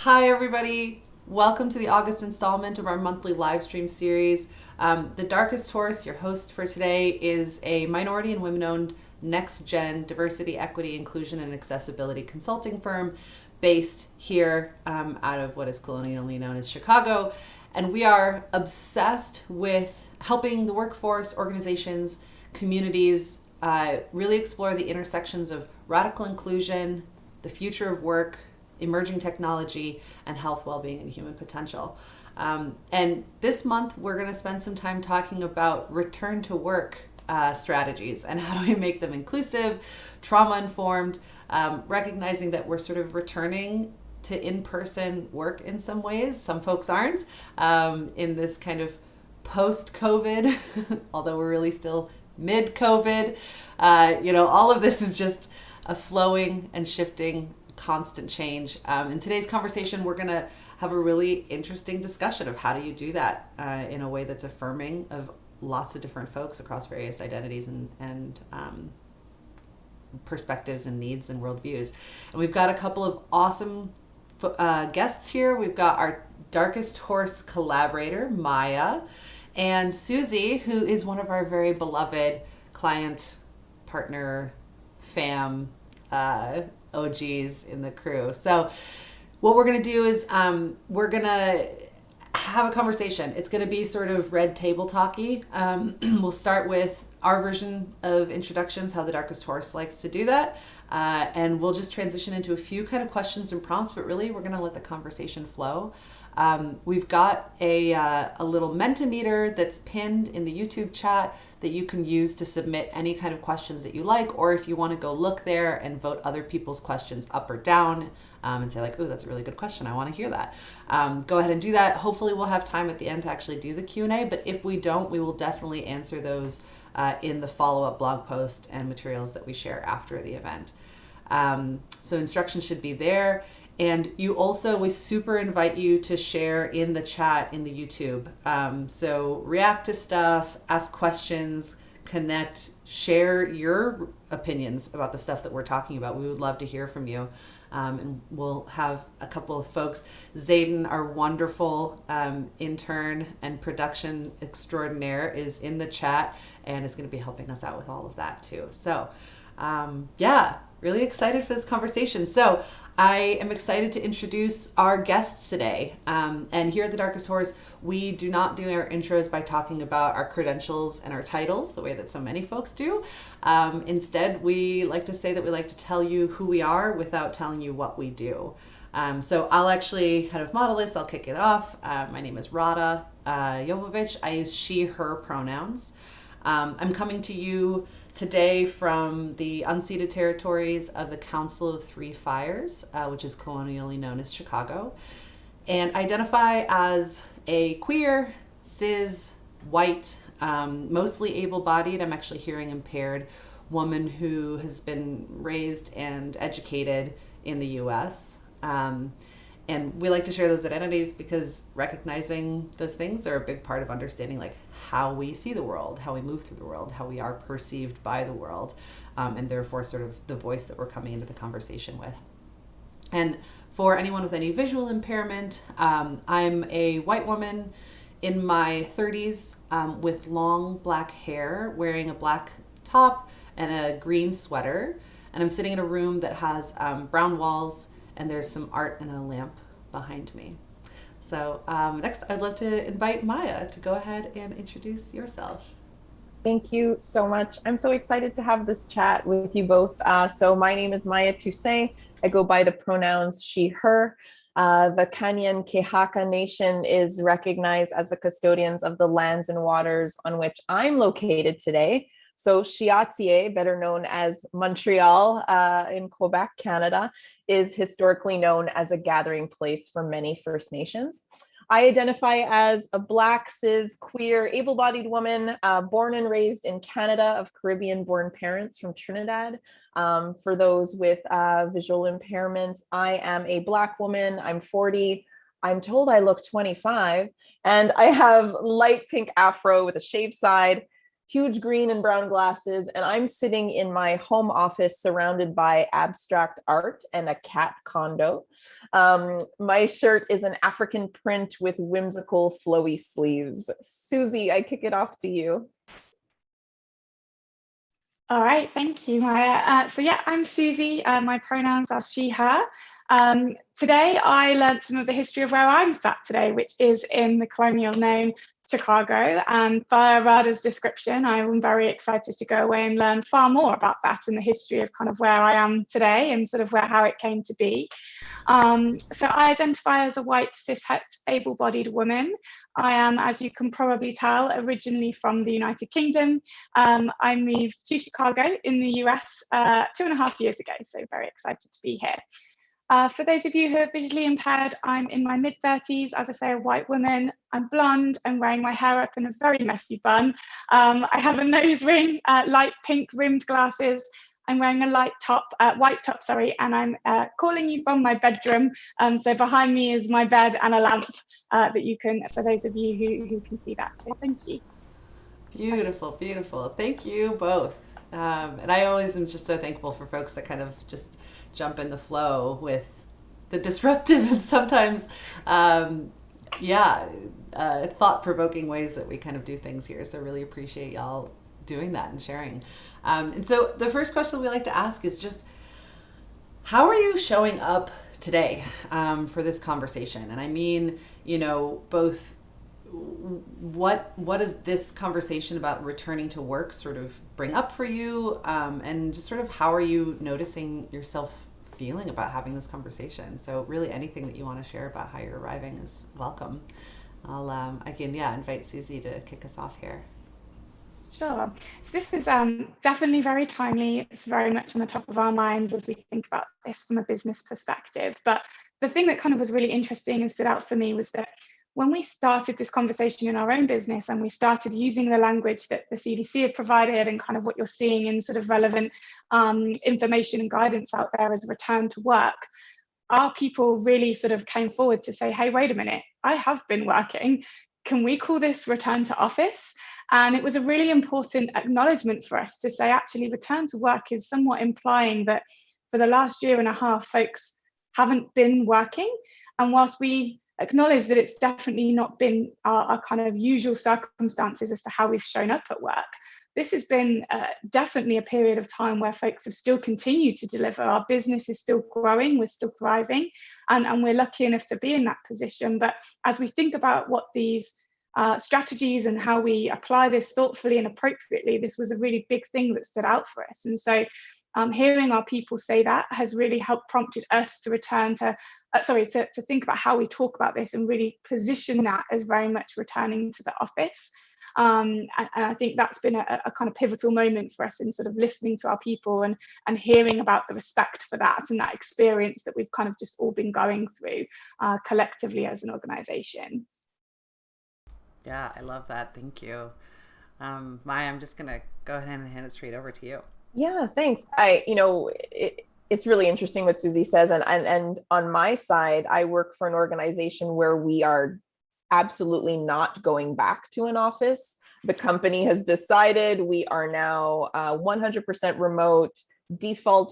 Hi, everybody. Welcome to the August installment of our monthly live stream series. The Darkest Horse, your host for today, is a minority and women owned next gen diversity, equity, inclusion, and accessibility consulting firm based here out of what is colonially known as Chicago. And we are obsessed with helping the workforce, organizations, communities really explore the intersections of radical inclusion, the future of work, emerging technology, and health, well-being, and human potential. And this month, we're going to spend some time talking about return to work strategies and how do we make them inclusive, trauma-informed, recognizing that we're sort of returning to in-person work in some ways. Some folks aren't in this kind of post-COVID, although we're really still mid-COVID. All of this is just a flowing and shifting constant change. In today's conversation, we're going to have a really interesting discussion of how do you do that in a way that's affirming of lots of different folks across various identities and perspectives and needs and worldviews. And we've got a couple of awesome guests here. We've got our Darkest Horse collaborator, Maya, and Suzi, who is one of our very beloved client, partner, fam, OGs in the crew. So what we're going to do is we're going to have a conversation. It's going to be sort of red table talky. We'll start with our version of introductions, how the Darkest Horse likes to do that. And we'll just transition into a few kind of questions and prompts, but really we're going to let the conversation flow. We've got a little Mentimeter that's pinned in the YouTube chat that you can use to submit any kind of questions that you like, or if you want to go look there and vote other people's questions up or down and say like, oh, that's a really good question, I want to hear that. Go ahead and do that. Hopefully we'll have time at the end to actually do the Q&A, but if we don't, we will definitely answer those in the follow-up blog post and materials that we share after the event. So instructions should be there. And we super invite you to share in the chat in the YouTube. So react to stuff, ask questions, connect, share your opinions about the stuff that we're talking about. We would love to hear from you. And we'll have a couple of folks. Zayden, our wonderful intern and production extraordinaire, is in the chat and is going to be helping us out with all of that too. So really excited for this conversation. So I am excited to introduce our guests today. And here at the Darkest Horse, we do not do our intros by talking about our credentials and our titles the way that so many folks do. Instead, we like to say that we like to tell you who we are without telling you what we do. So I'll actually kind of model this. I'll kick it off. My name is Rada Jovovich. I use she, her pronouns. I'm coming to you today from the unceded territories of the Council of Three Fires, which is colonially known as Chicago, and identify as a queer, cis, white, mostly able-bodied, I'm actually hearing impaired, woman who has been raised and educated in the U.S. And we like to share those identities because recognizing those things are a big part of understanding like how we see the world, how we move through the world, how we are perceived by the world, and therefore sort of the voice that we're coming into the conversation with. And for anyone with any visual impairment, I'm a white woman in my 30s with long black hair, wearing a black top and a green sweater. And I'm sitting in a room that has brown walls, and there's some art and a lamp behind me. So next, I'd love to invite Maya to go ahead and introduce yourself. Thank you so much. I'm so excited to have this chat with you both. So my name is Maya Toussaint. I go by the pronouns she, her. The Kanyan Kehaka Nation is recognized as the custodians of the lands and waters on which I'm located today. So Shiatsié, better known as Montreal in Quebec, Canada, is historically known as a gathering place for many First Nations. I identify as a Black, cis, queer, able-bodied woman born and raised in Canada of Caribbean-born parents from Trinidad. For those with visual impairment, I am a Black woman. I'm 40. I'm told I look 25, and I have light pink afro with a shaved side, huge green and brown glasses, and I'm sitting in my home office surrounded by abstract art and a cat condo. My shirt is an African print with whimsical flowy sleeves. Suzi, I kick it off to you. All right, thank you, Maya. So yeah, I'm Suzi. My pronouns are she, her. Today, I learned some of the history of where I'm sat today, which is in the colonial known Chicago. And via Rada's description, I'm very excited to go away and learn far more about that and the history of kind of where I am today and sort of how it came to be. So I identify as a white, cishet, able-bodied woman. I am, as you can probably tell, originally from the United Kingdom. I moved to Chicago in the US 2.5 years ago, so very excited to be here. For those of you who are visually impaired, I'm in my mid-30s, as I say, a white woman. I'm blonde, I'm wearing my hair up in a very messy bun. I have a nose ring, light pink rimmed glasses. I'm wearing a white top, and I'm calling you from my bedroom. So behind me is my bed and a lamp that you can, for those of you who can see that. So thank you. Beautiful, beautiful. Thank you both. And I always am just so thankful for folks that kind of just jump in the flow with the disruptive and sometimes, thought-provoking ways that we kind of do things here. So really appreciate y'all doing that and sharing. And so the first question we like to ask is just, how are you showing up today for this conversation? And I mean, both what does this conversation about returning to work sort of bring up for you? And just sort of how are you noticing yourself feeling about having this conversation? So really anything that you want to share about how you're arriving is welcome. I can invite Suzi to kick us off here. Sure. So this is definitely very timely. It's very much on the top of our minds as we think about this from a business perspective. But the thing that kind of was really interesting and stood out for me was that when we started this conversation in our own business and we started using the language that the CDC have provided and kind of what you're seeing in sort of relevant information and guidance out there as a return to work, our people really sort of came forward to say, hey, wait a minute, I have been working. Can we call this return to office? And it was a really important acknowledgement for us to say, actually, return to work is somewhat implying that for the last 1.5 years, folks haven't been working. And whilst we acknowledge that it's definitely not been our kind of usual circumstances as to how we've shown up at work, this has been definitely a period of time where folks have still continued to deliver. Our business is still growing, we're still thriving, and we're lucky enough to be in that position. But as we think about what these strategies and how we apply this thoughtfully and appropriately, this was a really big thing that stood out for us. And so hearing our people say that has really helped prompted us to return to think about how we talk about this and really position that as very much returning to the office. And I think that's been a kind of pivotal moment for us in sort of listening to our people and hearing about the respect for that and that experience that we've kind of just all been going through collectively as an organization. Yeah, I love that. Thank you. Maya, I'm just going to go ahead and hand it straight over to you. Yeah, thanks. It's really interesting what Suzi says. And on my side, I work for an organization where we are absolutely not going back to an office. The company has decided we are now 100% remote, digital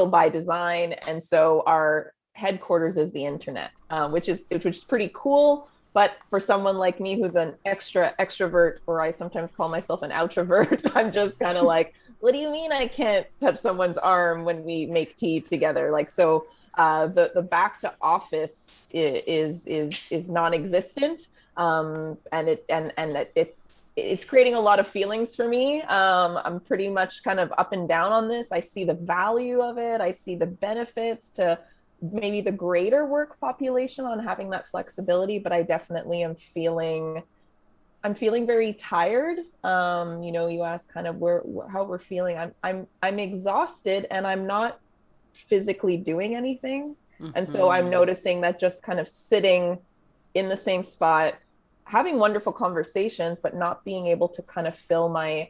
by design. And so our headquarters is the internet, which is pretty cool. But for someone like me, who's an extrovert, or I sometimes call myself an outrovert, I'm just kind of like, what do you mean I can't touch someone's arm when we make tea together? Like, so the back to office is non-existent, and it's creating a lot of feelings for me. I'm pretty much kind of up and down on this. I see the value of it. I see the benefits to maybe the greater work population on having that flexibility, but I definitely am feeling very tired. You asked kind of how we're feeling. I'm exhausted and I'm not physically doing anything. Mm-hmm. And so I'm noticing that just kind of sitting in the same spot, having wonderful conversations, but not being able to kind of fill my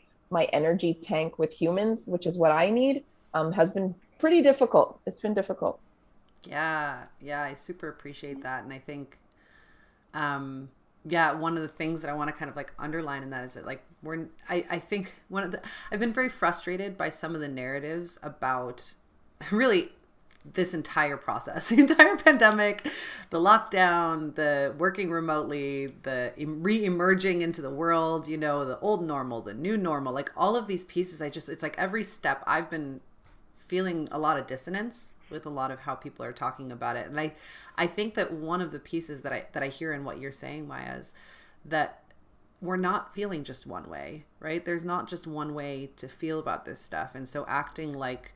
energy tank with humans, which is what I need, has been pretty difficult. It's been difficult. Yeah, I super appreciate that. And I think yeah, one of the things that I want to kind of like underline in that is that like I think I've been very frustrated by some of the narratives about really this entire process, the entire pandemic, the lockdown, the working remotely, the re-emerging into the world, you know, the old normal, the new normal, like all of these pieces. It's like every step I've been feeling a lot of dissonance with a lot of how people are talking about it. And I think that one of the pieces that I hear in what you're saying, Maya, is that we're not feeling just one way, right? There's not just one way to feel about this stuff. And so acting like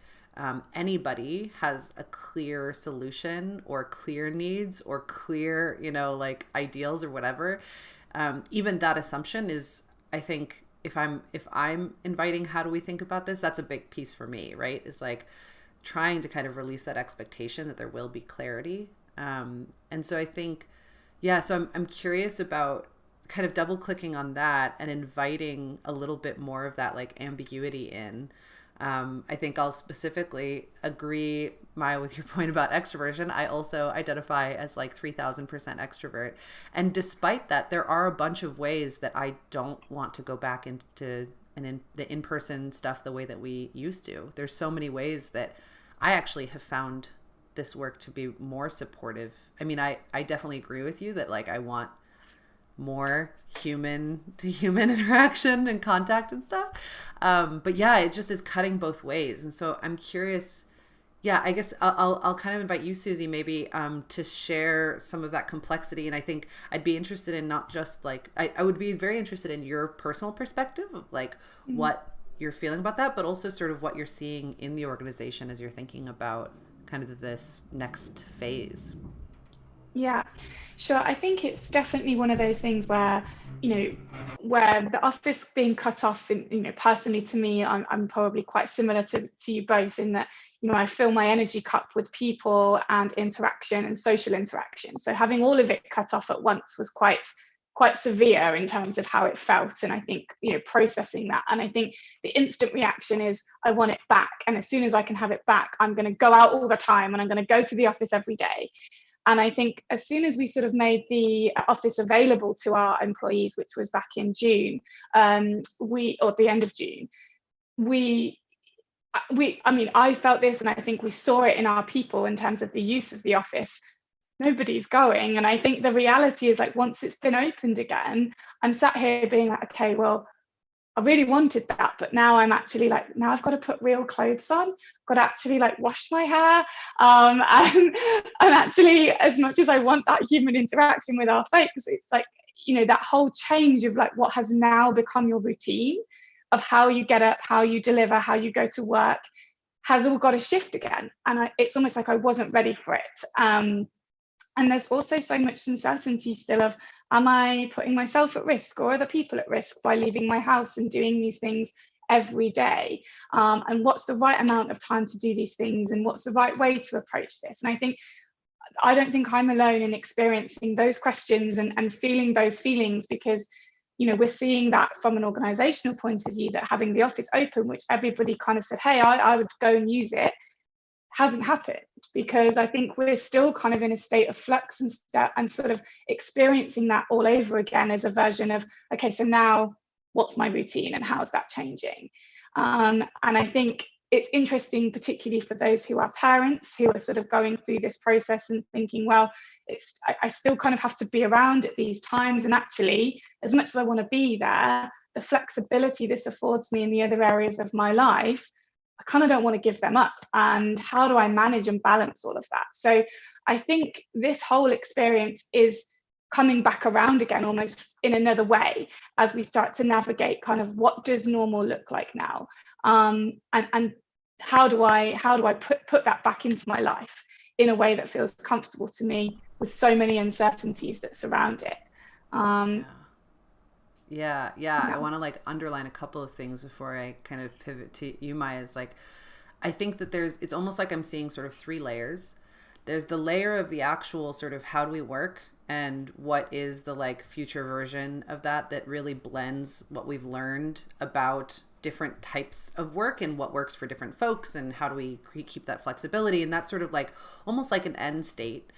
anybody has a clear solution or clear needs or clear, you know, like ideals or whatever, even that assumption is, I think, if I'm inviting how do we think about this, that's a big piece for me, right? It's like trying to kind of release that expectation that there will be clarity. And so I think, yeah, so I'm curious about kind of double clicking on that and inviting a little bit more of that like ambiguity in. I think I'll specifically agree, Maya, with your point about extroversion. I also identify as like 3000% extrovert. And despite that, there are a bunch of ways that I don't want to go back into the in-person stuff the way that we used to. There's so many ways that I actually have found this work to be more supportive. I mean, I definitely agree with you that like I want more human to human interaction and contact and stuff. But yeah, it just is cutting both ways. And so I'm curious, yeah, I guess I'll kind of invite you, Suzi, maybe to share some of that complexity. And I think I'd be interested in not just like, I would be very interested in your personal perspective of like what you're feeling about that, but also sort of what you're seeing in the organization as you're thinking about kind of this next phase. Yeah, sure. I think it's definitely one of those things where, you know, where the office being cut off, and, you know, personally to me, I'm probably quite similar to you both in that, you know, I fill my energy cup with people and interaction and social interaction. So having all of it cut off at once was quite severe in terms of how it felt. And I think, you know, processing that. And I think the instant reaction is I want it back. And as soon as I can have it back, I'm going to go out all the time and I'm going to go to the office every day. And I think as soon as we sort of made the office available to our employees, which was back in June, or the end of June, I mean, I felt this, and I think we saw it in our people in terms of the use of the office. Nobody's going. And I think the reality is like, once it's been opened again, I'm sat here being like, okay, well, I really wanted that, but now I'm actually like, now I've got to put real clothes on, got to actually like wash my hair. And actually, as much as I want that human interaction with our folks, it's like, you know, that whole change of like what has now become your routine of how you get up, how you deliver, how you go to work has all got to shift again. And it's almost like I wasn't ready for it. And there's also so much uncertainty still of, am I putting myself at risk or other people at risk by leaving my house and doing these things every day? And what's the right amount of time to do these things? And what's the right way to approach this? And I don't think I'm alone in experiencing those questions and feeling those feelings, because, you know, we're seeing that from an organizational point of view, that having the office open, which everybody kind of said, hey, I would go and use it, hasn't happened, because I think we're still kind of in a state of flux and sort of experiencing that all over again as a version of, okay, so now what's my routine and how's that changing? And I think it's interesting, particularly for those who are parents who are sort of going through this process and thinking, well, I still kind of have to be around at these times. And actually, as much as I want to be there, the flexibility this affords me in the other areas of my life, I kind of don't want to give them up. And how do I manage and balance all of that? So I think this whole experience is coming back around again, almost in another way, as we start to navigate kind of what does normal look like now, and how do I put that back into my life in a way that feels comfortable to me with so many uncertainties that surround it. Yeah. I want to like underline a couple of things before I kind of pivot to you, Maya. Is like, I think that it's almost like I'm seeing sort of three layers. There's the layer of the actual sort of how do we work and what is the like future version of that really blends what we've learned about different types of work and what works for different folks and how do we keep that flexibility. And that's sort of like almost like an end state.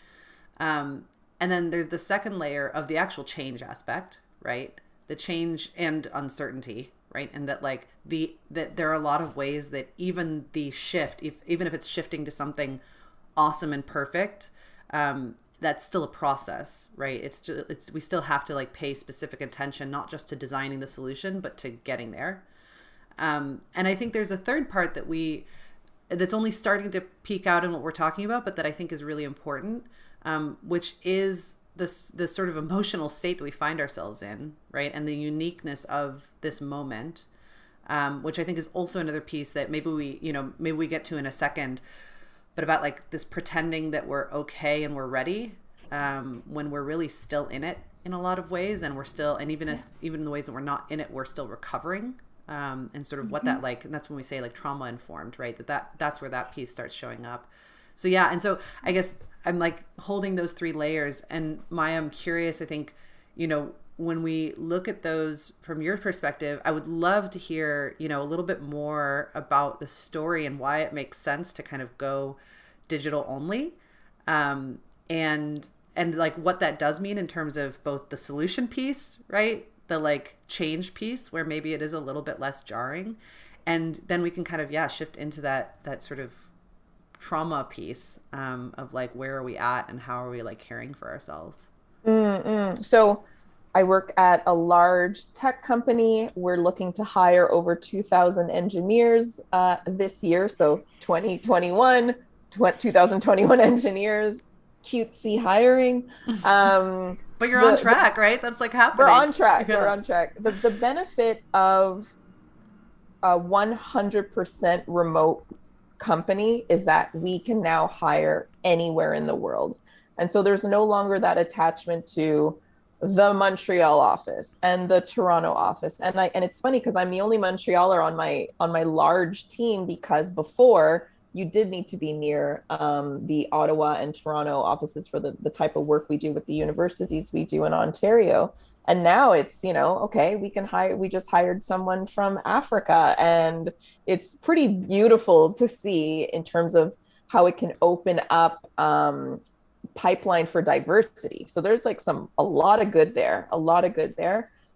And And then there's the second layer of the actual change aspect, right? The change and uncertainty, right? And that like that there are a lot of ways that even the shift, even if it's shifting to something awesome and perfect, that's still a process, right? We still have to like pay specific attention, not just to designing the solution, but to getting there. And I think there's a third part that's only starting to peek out in what we're talking about, but that I think is really important, which is this sort of emotional state that we find ourselves in, right? And the uniqueness of this moment, which I think is also another piece that maybe we get to in a second, but about like this pretending that we're okay and we're ready, when we're really still in it in a lot of ways, and we're still, and even in the ways that we're not in it, we're still recovering, and sort of what that like, and that's when we say like trauma informed, right? That's where that piece starts showing up. So yeah, and so I guess I'm like holding those three layers, and Maya, I'm curious, I think, when we look at those from your perspective, I would love to hear, a little bit more about the story and why it makes sense to kind of go digital only. And like what that does mean in terms of both the solution piece, right? The like change piece where maybe it is a little bit less jarring. And then we can kind of, shift into that sort of trauma piece, of like, where are we at and how are we like caring for ourselves? So I work at a large tech company. We're looking to hire over 2,000 engineers this year. So 2021 engineers, cutesy hiring. But you're on track, right? That's like happening. We're on track. Yeah. We're on track. The benefit of a 100% remote company is that we can now hire anywhere in the world. And so there's no longer that attachment to the Montreal office and the Toronto office. And it's funny because I'm the only Montrealer on my large team, because before you did need to be near the Ottawa and Toronto offices for the type of work we do with the universities we do in Ontario. And now it's, okay, we just hired someone from Africa, and it's pretty beautiful to see in terms of how it can open up pipeline for diversity. So there's like a lot of good there.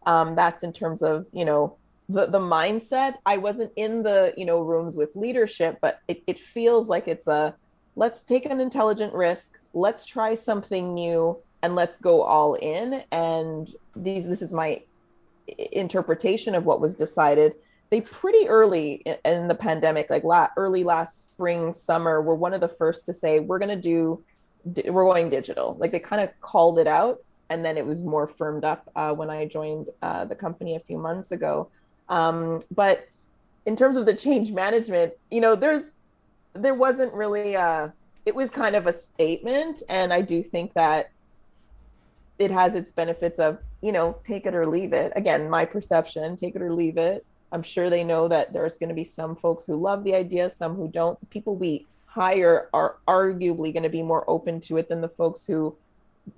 That's in terms of, the mindset. I wasn't in the, rooms with leadership, but it feels like it's let's take an intelligent risk. Let's try something new and let's go all in. And this is my interpretation of what was decided. They pretty early in the pandemic, like early last spring, summer, were one of the first to say, we're going digital. Like they kind of called it out, and then it was more firmed up when I joined the company a few months ago. But in terms of the change management, there wasn't really it was kind of a statement. And I do think that it has its benefits of, take it or leave it. Again, my perception, take it or leave it. I'm sure they know that there's going to be some folks who love the idea, some who don't. The people we hire are arguably going to be more open to it than the folks who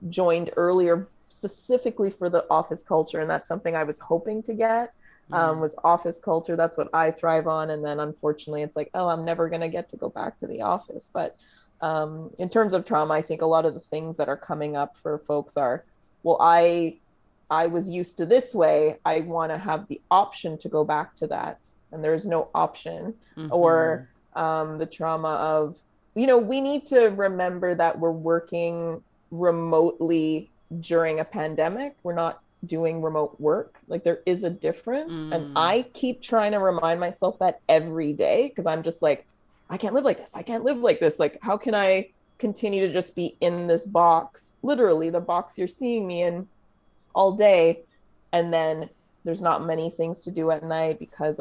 joined earlier, specifically for the office culture. And that's something I was hoping to get, was office culture. That's what I thrive on. And then unfortunately, it's like, oh, I'm never going to get to go back to the office. But in terms of trauma, I think a lot of the things that are coming up for folks are, well, I was used to this way. I want to have the option to go back to that. And there's no option. Or the trauma of, we need to remember that we're working remotely during a pandemic. We're not doing remote work. Like there is a difference. And I keep trying to remind myself that every day, because I'm just like, I can't live like this. I can't live like this. Like, how can I continue to just be in this box, literally the box you're seeing me in all day, and then there's not many things to do at night because,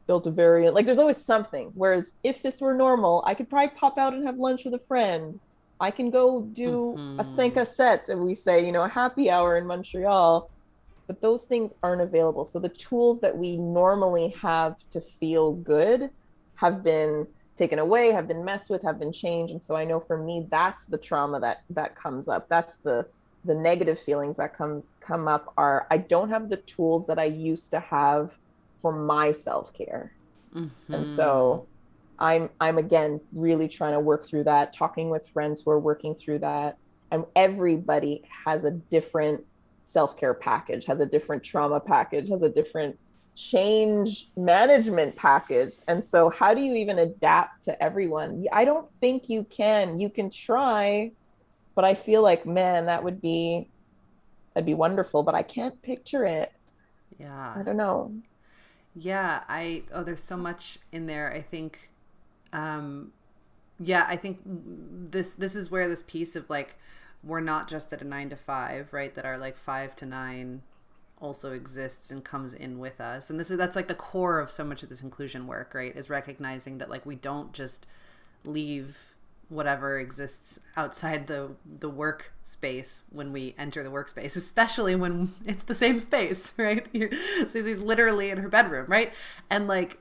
built a variant. Like there's always something. Whereas if this were normal, I could probably pop out and have lunch with a friend. I can go do a 5 à 7, we say, a happy hour in Montreal. But those things aren't available. So the tools that we normally have to feel good have been taken away, have been messed with, have been changed. And so I know for me, that's the trauma that comes up. That's the negative feelings that come up are, I don't have the tools that I used to have for my self-care. And so I'm again really trying to work through that, talking with friends who are working through that, and everybody has a different self-care package, has a different trauma package, has a different change management package. And so how do you even adapt to everyone? I don't think you can try, but I feel like, man, that'd be wonderful, but I can't picture it. Yeah. I don't know. Yeah, there's so much in there. I think, yeah, I think this is where this piece of like, we're not just at a 9 to 5, right? That our like 5 to 9 also exists and comes in with us. And that's like the core of so much of this inclusion work, right? Is recognizing that like we don't just leave whatever exists outside the work space when we enter the workspace, especially when it's the same space, right? Susie's literally in her bedroom, right? And like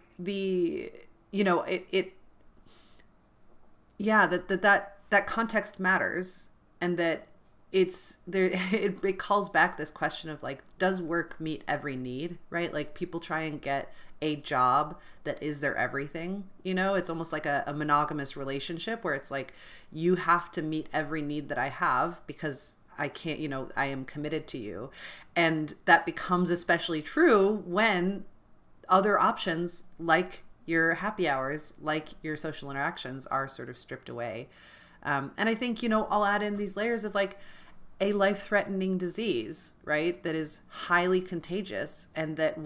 that context matters, and that it's there. It calls back this question of like, does work meet every need, right? Like people try and get a job that is their everything. It's almost like a monogamous relationship where it's like, you have to meet every need that I have because I can't, I am committed to you. And that becomes especially true when other options like your happy hours, like your social interactions, are sort of stripped away. And I think, I'll add in these layers of like a life-threatening disease, right? That is highly contagious, and that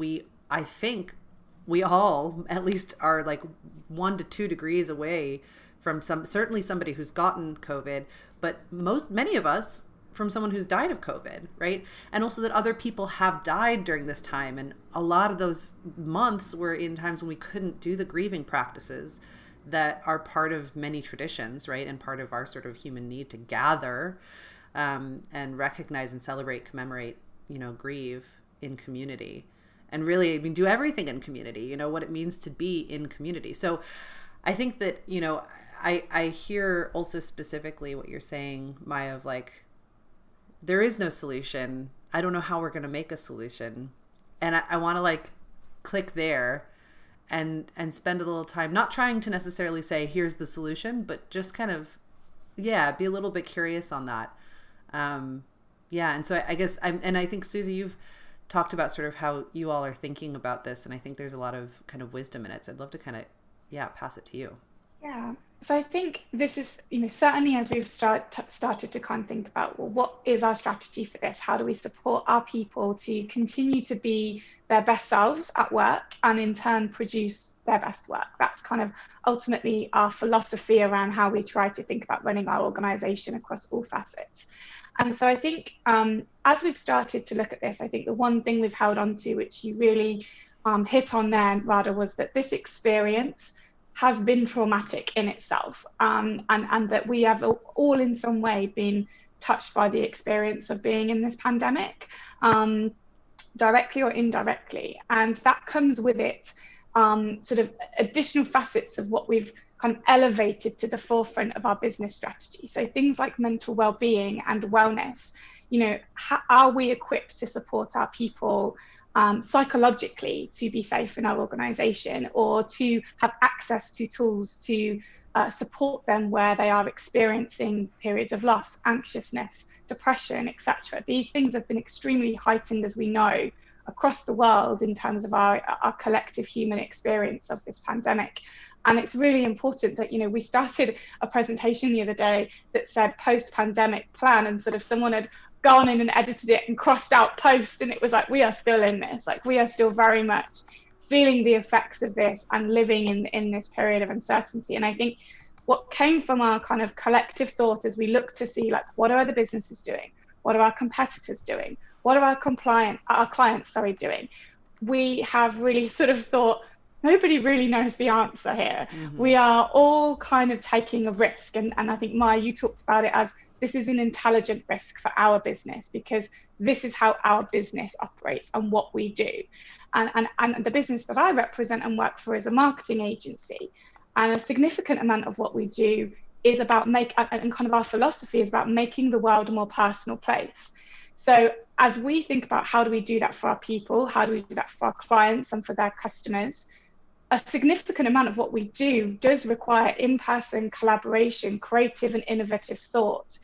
I think we all at least are like 1 to 2 degrees away from certainly somebody who's gotten COVID, but many of us from someone who's died of COVID, right? And also that other people have died during this time. And a lot of those months were in times when we couldn't do the grieving practices that are part of many traditions, right? And part of our sort of human need to gather and recognize and celebrate, commemorate, grieve in community. And really, do everything in community, what it means to be in community. So I think that, I hear also specifically what you're saying, Maya, of like, there is no solution. I don't know how we're going to make a solution. And I want to like click there and spend a little time, not trying to necessarily say, here's the solution, but just kind of, be a little bit curious on that. And so I guess I think, Suzi, you've talked about sort of how you all are thinking about this, and I think there's a lot of kind of wisdom in it. So I'd love to kind of, pass it to you. Yeah. So I think this is, certainly as we've started to kind of think about, well, what is our strategy for this? How do we support our people to continue to be their best selves at work and in turn produce their best work? That's kind of ultimately our philosophy around how we try to think about running our organization across all facets. And so I think as we've started to look at this, I think the one thing we've held on to, which you really hit on there, Radha, was that this experience has been traumatic in itself, and that we have all in some way been touched by the experience of being in this pandemic, directly or indirectly. And that comes with it sort of additional facets of what we've kind of elevated to the forefront of our business strategy. So things like mental well-being and wellness, how are we equipped to support our people psychologically to be safe in our organization, or to have access to tools to support them where they are experiencing periods of loss, anxiousness, depression, etc. These things have been extremely heightened, as we know, across the world in terms of our collective human experience of this pandemic. And it's really important that, we started a presentation the other day that said post-pandemic plan, and sort of someone had gone in and edited it and crossed out post, and it was like, we are still in this, like we are still very much feeling the effects of this and living in this period of uncertainty. And I think what came from our kind of collective thought as we look to see, like, what are other businesses doing? What are our competitors doing? What are our clients doing? We have really sort of thought, nobody really knows the answer here. Mm-hmm. We are all kind of taking a risk. And I think, Maya, you talked about it as, this is an intelligent risk for our business, because this is how our business operates and what we do. And the business that I represent and work for is a marketing agency. And a significant amount of what we do is about and kind of our philosophy is about making the world a more personal place. So as we think about how do we do that for our people, how do we do that for our clients and for their customers, a significant amount of what we do does require in-person collaboration, creative and innovative thought.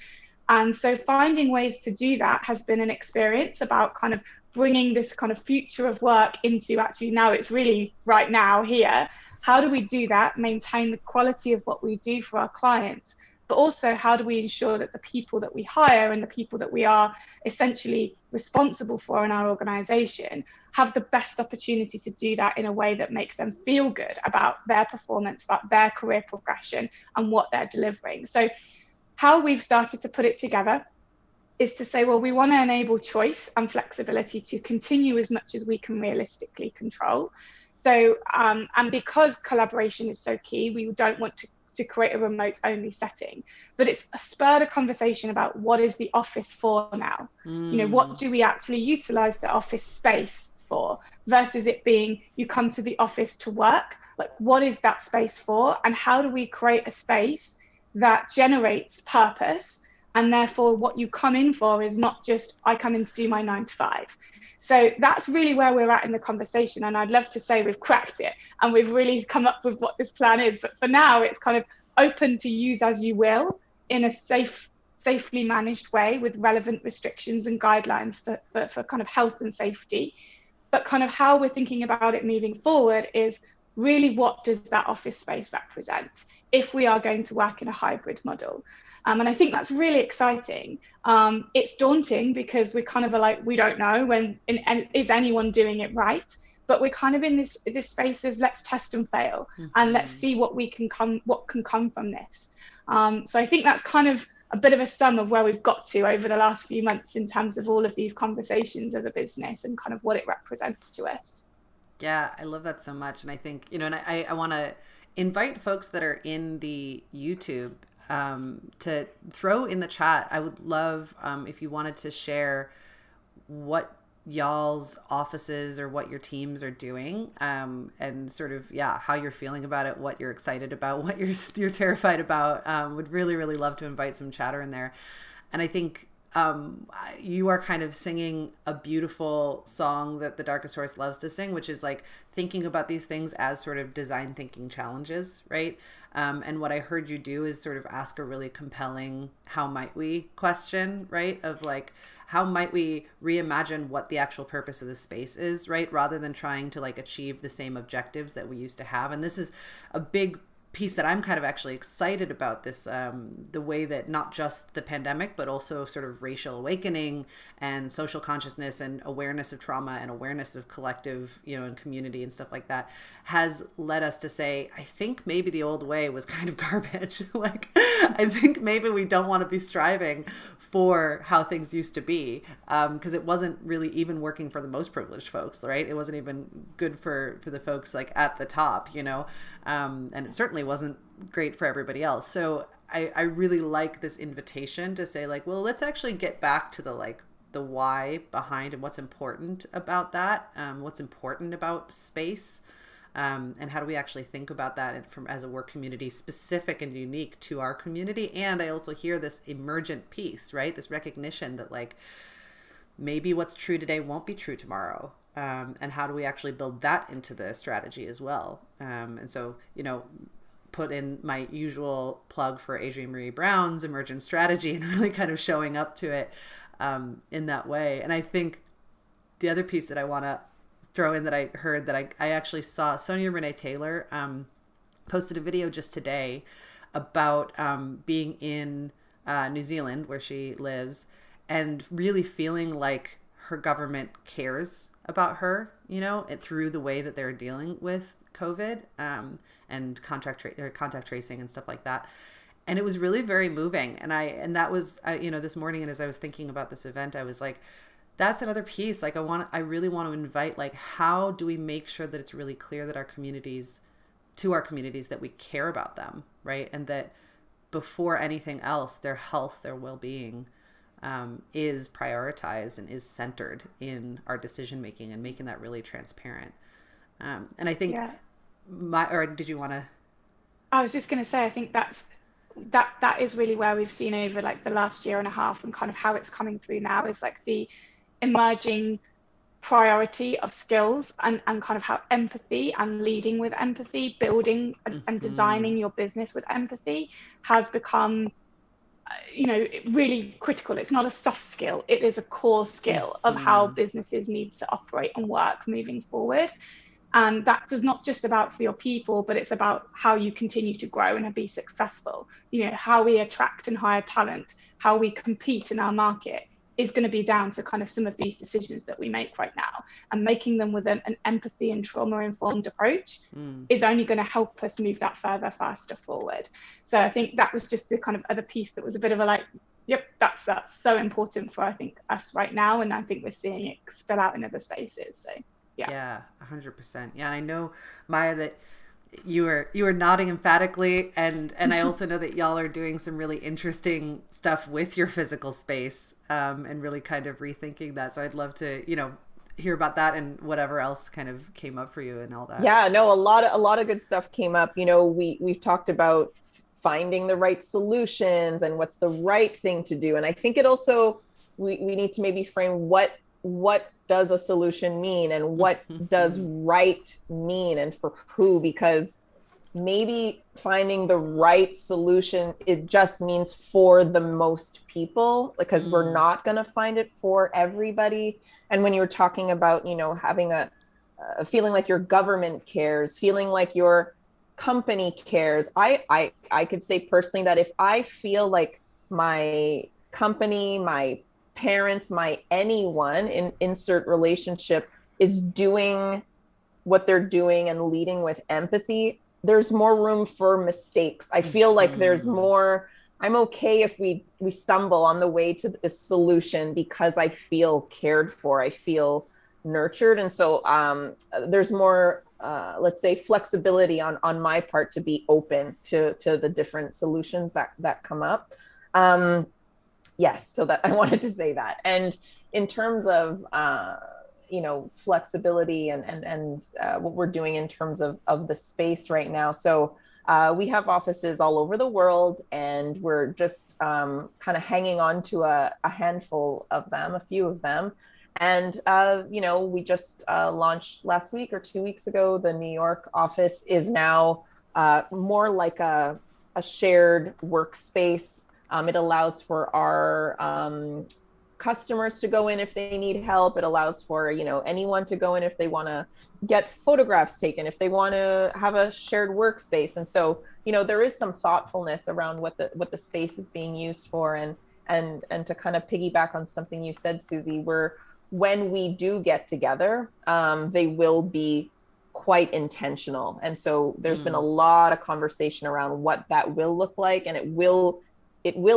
And so finding ways to do that has been an experience about kind of bringing this kind of future of work into actually now it's really right now here. How do we do that, maintain the quality of what we do for our clients, but also how do we ensure that the people that we hire and the people that we are essentially responsible for in our organization have the best opportunity to do that in a way that makes them feel good about their performance, about their career progression and what they're delivering. So how we've started to put it together is to say, well, we want to enable choice and flexibility to continue as much as we can realistically control. So, and because collaboration is so key, we don't want to create a remote only setting, but it's spurred a conversation about what is the office for now? You know, what do we actually utilize the office space for versus it being you come to the office to work? Like, what is that space for? And how do we create a space that generates purpose? And therefore, what you come in for is not just, I come in to do my 9 to 5. So that's really where we're at in the conversation. And I'd love to say we've cracked it and we've really come up with what this plan is. But for now, it's kind of open to use as you will in a safely managed way with relevant restrictions and guidelines for kind of health and safety. But kind of how we're thinking about it moving forward is really what does that office space represent if we are going to work in a hybrid model? And I think that's really exciting. It's daunting because we kind of are like, we don't know and is anyone doing it right? But we're kind of in this space of let's test and fail and let's see what can come from this. So I think that's kind of a bit of a sum of where we've got to over the last few months in terms of all of these conversations as a business and kind of what it represents to us. Yeah, I love that so much. And I think, you know, and I want to invite folks that are in the YouTube to throw in the chat. I would love if you wanted to share what y'all's offices or what your teams are doing, and sort of, yeah, how you're feeling about it, what you're excited about, what you're terrified about. Would really, really love to invite some chatter in there. And I think you are kind of singing a beautiful song that the Darkest Horse loves to sing, which is like thinking about these things as sort of design thinking challenges, right? And what I heard you do is sort of ask a really compelling how might we question, right? Of like, how might we reimagine what the actual purpose of the space is, right? Rather than trying to like achieve the same objectives that we used to have. And this is a big piece that I'm kind of actually excited about, this the way that not just the pandemic but also sort of racial awakening and social consciousness and awareness of trauma and awareness of collective, you know, and community and stuff like that has led us to say, I think maybe the old way was kind of garbage. Like, I think maybe we don't want to be striving for how things used to be, because it wasn't really even working for the most privileged folks, right? It wasn't even good for the folks like at the top, you know, and it certainly wasn't great for everybody else. So I really like this invitation to say like, well, let's actually get back to the why behind and what's important about that, what's important about space. And how do we actually think about that as a work community specific and unique to our community? And I also hear this emergent piece, right? This recognition that like maybe what's true today won't be true tomorrow. And how do we actually build that into the strategy as well? And so, you know, put in my usual plug for Adrienne Marie Brown's emergent strategy and really kind of showing up to it in that way. And I think the other piece that I want to throw in that I heard that I actually saw, Sonia Renee Taylor posted a video just today about being in New Zealand where she lives and really feeling like her government cares about her, you know, through the way that they're dealing with COVID and contact tracing and stuff like that. And it was really very moving. And that was, you know, this morning, and as I was thinking about this event, I was like, that's another piece. Like I really want to invite, like, how do we make sure that it's really clear that our communities that we care about them, right? And that before anything else, their health, their well-being is prioritized and is centered in our decision making and making that really transparent. And I think or did you want to? I was just going to say, I think that is really where we've seen over like the last year and a half and kind of how it's coming through now is like the emerging priority of skills and kind of how empathy and leading with empathy, building and designing your business with empathy has become really critical. It's not a soft skill, it is a core skill of how businesses need to operate and work moving forward. And that is not just about for your people, but it's about how you continue to grow and be successful. How we attract and hire talent, how we compete in our market is going to be down to kind of some of these decisions that we make right now, and making them with an empathy and trauma-informed approach is only going to help us move that faster forward. So I think that was just the kind of other piece that was a bit of a like, yep, that's so important for, I think, us right now, and I think we're seeing it spill out in other spaces. So yeah, 100%. Yeah, and I know, Maya, that you were nodding emphatically, and I also know that y'all are doing some really interesting stuff with your physical space, and really kind of rethinking that. So I'd love to hear about that and whatever else kind of came up for you and all that. Yeah, no, a lot of good stuff came up. We've talked about finding the right solutions and what's the right thing to do, and I think it also we need to maybe frame what does a solution mean, and what does right mean, and for who, because maybe finding the right solution, it just means for the most people, because we're not going to find it for everybody. And when you're talking about, having a feeling like your government cares, feeling like your company cares, I could say personally that if I feel like my company, my parents, my anyone in insert relationship is doing what they're doing and leading with empathy, there's more room for mistakes. I feel like there's more, I'm okay if we stumble on the way to the solution, because I feel cared for, I feel nurtured. And so there's more, let's say, flexibility on my part to be open to the different solutions that come up. Yes, so that I wanted to say that. And in terms of flexibility and what we're doing in terms of the space right now. So we have offices all over the world, and we're just kind of hanging on to a handful of them, a few of them. And we just launched last week or 2 weeks ago. The New York office is now more like a shared workspace. It allows for our customers to go in if they need help. It allows for anyone to go in if they want to get photographs taken, if they want to have a shared workspace. And so there is some thoughtfulness around what the space is being used for. And to kind of piggyback on something you said, Suzi, when we do get together, they will be quite intentional. And so there's been a lot of conversation around what that will look like, and it will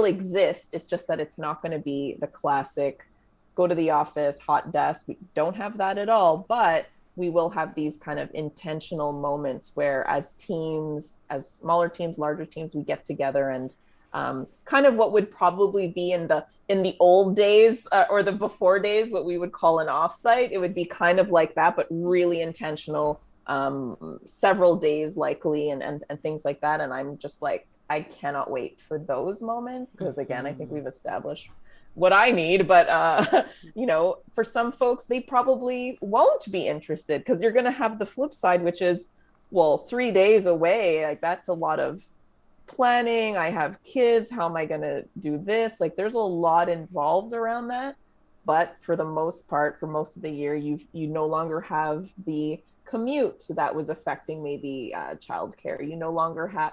exist. It's just that it's not going to be the classic go to the office, hot desk. We don't have that at all, but we will have these kind of intentional moments where as teams, as smaller teams, larger teams, we get together and kind of what would probably be in the old days or the before days, what we would call an offsite. It would be kind of like that, but really intentional, several days likely, and things like that. And I'm just like, I cannot wait for those moments, because again, I think we've established what I need, but for some folks, they probably won't be interested, because you're going to have the flip side, which is, well, 3 days away, like that's a lot of planning. I have kids. How am I going to do this? Like there's a lot involved around that. But for the most part, for most of the year, you no longer have the commute that was affecting maybe childcare. You no longer have,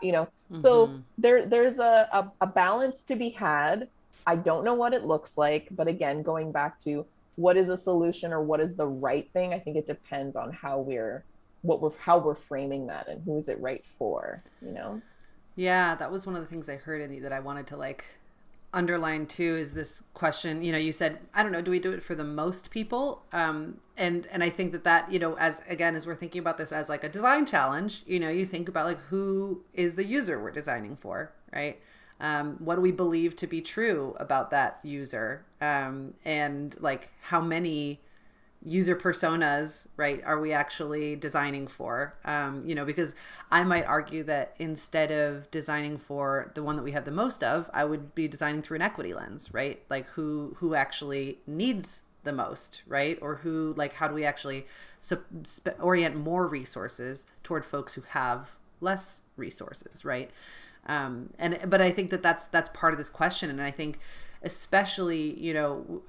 so there's a balance to be had. I don't know what it looks like, but again, going back to what is a solution or what is the right thing, I think it depends on how we're framing that and who is it right for, Yeah, that was one of the things I heard in you that I wanted to underline too, is this question. You said, I don't know, do we do it for the most people? And I think that as we're thinking about this as like a design challenge, you think about who is the user we're designing for, right? What do we believe to be true about that user? And how many user personas, right, are we actually designing for? Because I might argue that instead of designing for the one that we have the most of, I would be designing through an equity lens, right? Like who actually needs the most, right? Or who, how do we actually orient more resources toward folks who have less resources, right? But I think that's part of this question. And I think especially,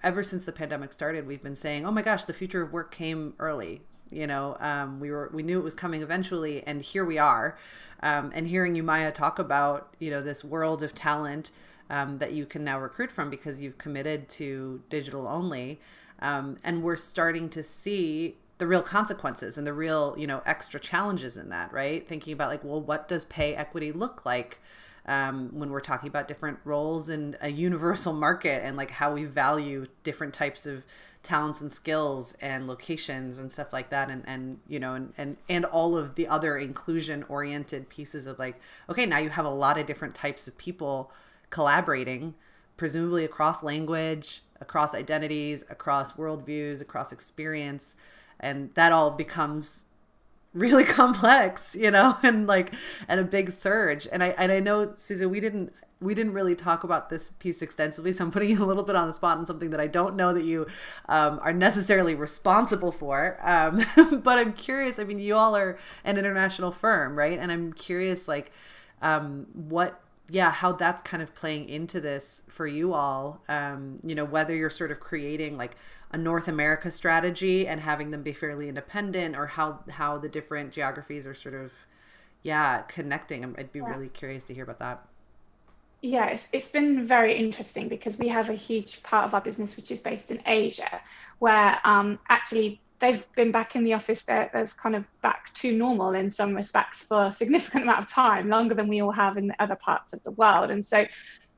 ever since the pandemic started, we've been saying, oh my gosh, the future of work came early. We knew it was coming eventually, and here we are. And hearing you, Maya, talk about, this world of talent that you can now recruit from because you've committed to digital only. And we're starting to see the real consequences and the real, extra challenges in that, right? Thinking about like, well, what does pay equity look like when we're talking about different roles in a universal market, and like how we value different types of talents and skills and locations and stuff like that, and all of the other inclusion oriented pieces of like, okay, now you have a lot of different types of people collaborating, presumably across language, across identities, across worldviews, across experience, and that all becomes really complex, and a big surge. And I know, Suzi, we didn't really talk about this piece extensively, so I'm putting you a little bit on the spot on something that I don't know that you are necessarily responsible for. But I'm curious. I mean, you all are an international firm, right? And I'm curious, like, how that's kind of playing into this for you all. Whether you're sort of creating like a North America strategy and having them be fairly independent, or how the different geographies are sort of, connecting. I'd be really curious to hear about that. Yeah, it's been very interesting because we have a huge part of our business which is based in Asia, where actually they've been back in the office. There's kind of back to normal in some respects for a significant amount of time, longer than we all have in the other parts of the world. And so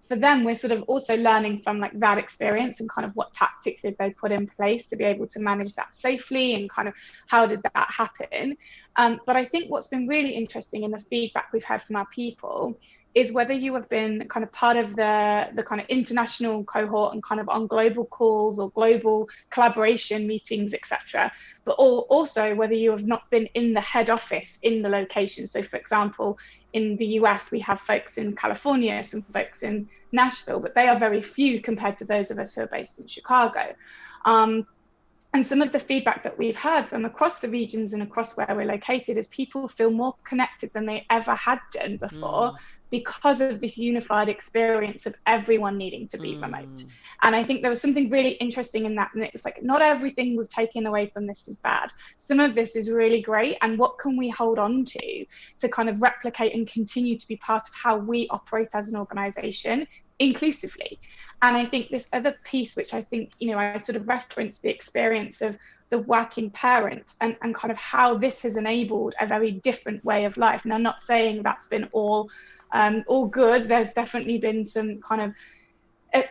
for them, we're sort of also learning from like that experience and kind of what tactics did they put in place to be able to manage that safely, and kind of how did that happen. But I think what's been really interesting in the feedback we've had from our people is whether you have been kind of part of the kind of international cohort and kind of on global calls or global collaboration meetings, etc., but also whether you have not been in the head office in the location. So for example, in the US, we have folks in California, some folks in Nashville, but they are very few compared to those of us who are based in Chicago. And some of the feedback that we've heard from across the regions and across where we're located is people feel more connected than they ever had done before, because of this unified experience of everyone needing to be remote. And I think there was something really interesting in that. And it was like, not everything we've taken away from this is bad. Some of this is really great. And what can we hold on to kind of replicate and continue to be part of how we operate as an organization inclusively? And I think this other piece, which I think, I sort of referenced the experience of the working parent and kind of how this has enabled a very different way of life. And I'm not saying that's been all good. There's definitely been some kind of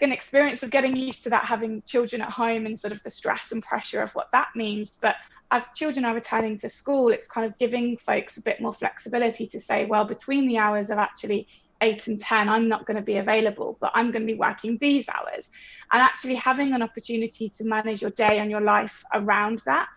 an experience of getting used to that, having children at home and sort of the stress and pressure of what that means. But as children are returning to school, it's kind of giving folks a bit more flexibility to say, well, between the hours of actually 8 and 10, I'm not going to be available, but I'm going to be working these hours. And actually having an opportunity to manage your day and your life around that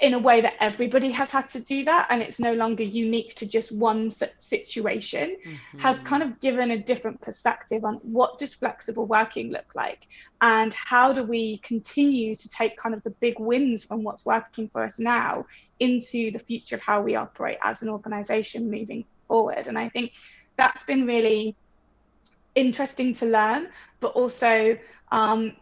in a way that everybody has had to do that, and it's no longer unique to just one situation, has kind of given a different perspective on what does flexible working look like, and how do we continue to take kind of the big wins from what's working for us now into the future of how we operate as an organization moving forward. And I think that's been really interesting to learn, but also